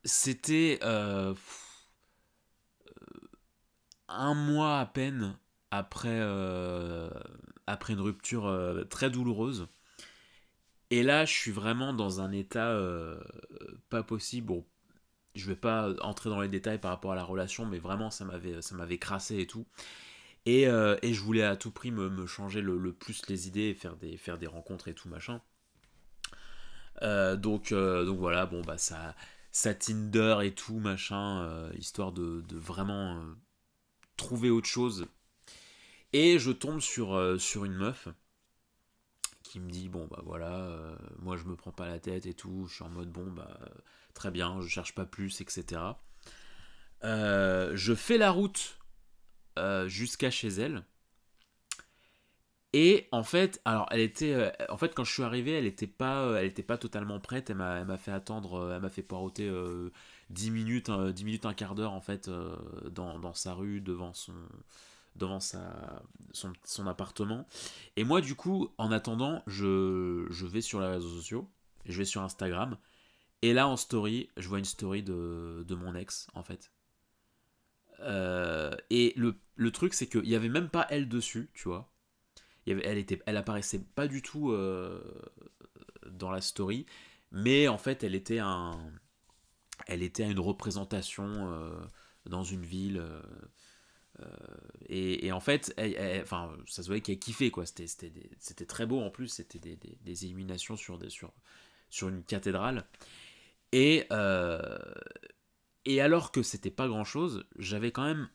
C'était un mois à peine après, après une rupture très douloureuse. Et là, je suis vraiment dans un état pas possible. Bon, je vais pas entrer dans les détails par rapport à la relation, mais vraiment, ça m'avait crassé et tout. Et je voulais à tout prix me changer le plus les idées et faire des rencontres et tout machin. Donc voilà, bon bah ça Tinder et tout machin, histoire de vraiment trouver autre chose. Et je tombe sur une meuf qui me dit bon bah voilà, moi je me prends pas la tête et tout, je suis en mode bon bah très bien, je cherche pas plus, etc. Je fais la route jusqu'à chez elle. Et en fait, alors elle était, en fait quand je suis arrivé, elle était pas totalement prête. Elle m'a fait attendre, elle m'a fait poireauter 10 minutes, 10 minutes, un quart d'heure en fait dans sa rue devant son appartement. Et moi du coup, en attendant, je vais sur les réseaux sociaux, je vais sur Instagram. Et là en story, je vois une story de mon ex en fait. Et le truc c'est qu'il y avait même pas elle dessus, tu vois. Elle apparaissait pas du tout dans la story, mais en fait, elle était à une représentation dans une ville. Et en fait, enfin, ça se voyait qu'elle kiffait, quoi. C'était très beau en plus, c'était des illuminations sur une cathédrale. Et, euh, et alors que c'était pas grand chose, j'avais quand même,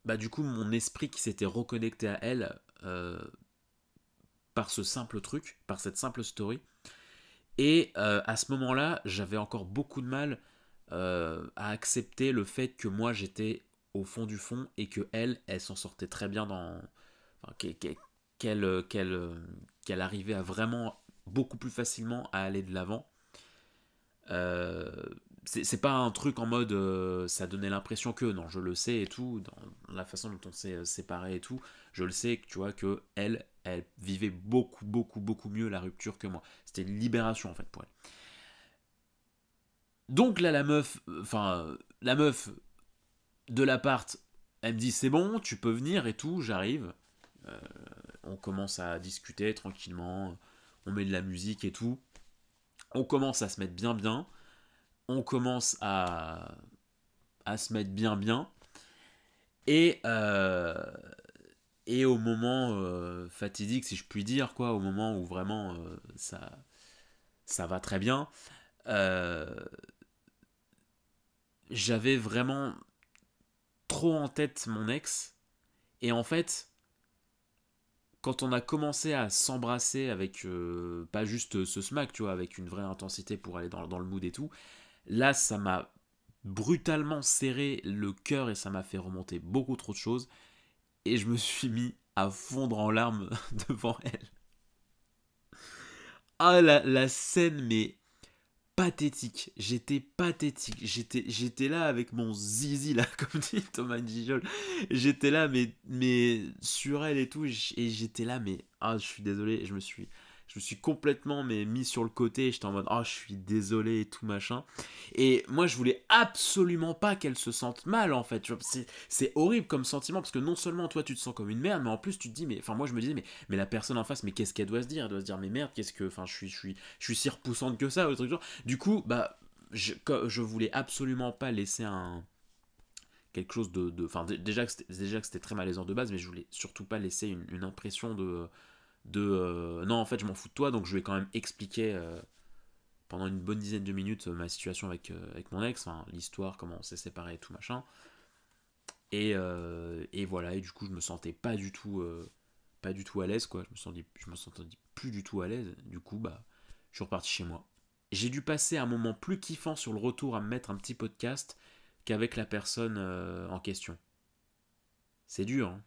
bah, du coup, mon esprit qui s'était reconnecté à elle par ce simple truc, par cette simple story. Et à ce moment-là, j'avais encore beaucoup de mal à accepter le fait que moi j'étais au fond du fond et que elle s'en sortait très bien enfin, qu'elle arrivait à vraiment beaucoup plus facilement à aller de l'avant. Euh, c'est pas un truc en mode ça donnait l'impression que, non, je le sais et tout, dans la façon dont on s'est séparés et tout, je le sais, tu vois, que elle vivait beaucoup mieux la rupture que moi. C'était une libération en fait pour elle. Donc là, la meuf de l'appart, elle me dit c'est bon, tu peux venir et tout, j'arrive. Euh, on commence à discuter tranquillement, on met de la musique et tout. On commence à se mettre bien, on commence à se mettre bien. Et, et au moment fatidique, si je puis dire, quoi, au moment où vraiment ça va très bien, euh, j'avais vraiment trop en tête mon ex. Et en fait, quand on a commencé à s'embrasser avec pas juste ce smack, tu vois, avec une vraie intensité pour aller dans le mood et tout, là, ça m'a brutalement serré le cœur et ça m'a fait remonter beaucoup trop de choses. Et je me suis mis à fondre en larmes devant elle. Ah, la scène, mais pathétique. J'étais pathétique. J'étais là avec mon zizi, là, comme dit Thomas Gijol. J'étais là, mais sur elle et tout. Et j'étais là, mais ah, je suis désolé. Je me suis complètement mis sur le côté. J'étais en mode, ah, je suis désolé et tout machin. Et moi, je voulais absolument pas qu'elle se sente mal, en fait. C'est horrible comme sentiment parce que non seulement toi, tu te sens comme une merde, mais en plus, tu te dis, mais enfin, moi, je me disais, mais la personne en face, mais qu'est-ce qu'elle doit se dire? Elle doit se dire, mais merde, qu'est-ce que, enfin, je suis si repoussante que ça, ou truc genre. Du coup, bah, je voulais absolument pas laisser un quelque chose enfin déjà que c'était très malaisant de base, mais je voulais surtout pas laisser une impression de non, en fait je m'en fous de toi, donc je vais quand même expliquer pendant une bonne dizaine de minutes ma situation avec mon ex, enfin l'histoire, comment on s'est séparés et tout machin. Et voilà, et du coup je me sentais pas du tout à l'aise, quoi. Je me sentais plus du tout à l'aise. Du coup, bah, je suis reparti chez moi. J'ai dû passer un moment plus kiffant sur le retour à me mettre un petit podcast qu'avec la personne en question. C'est dur, hein.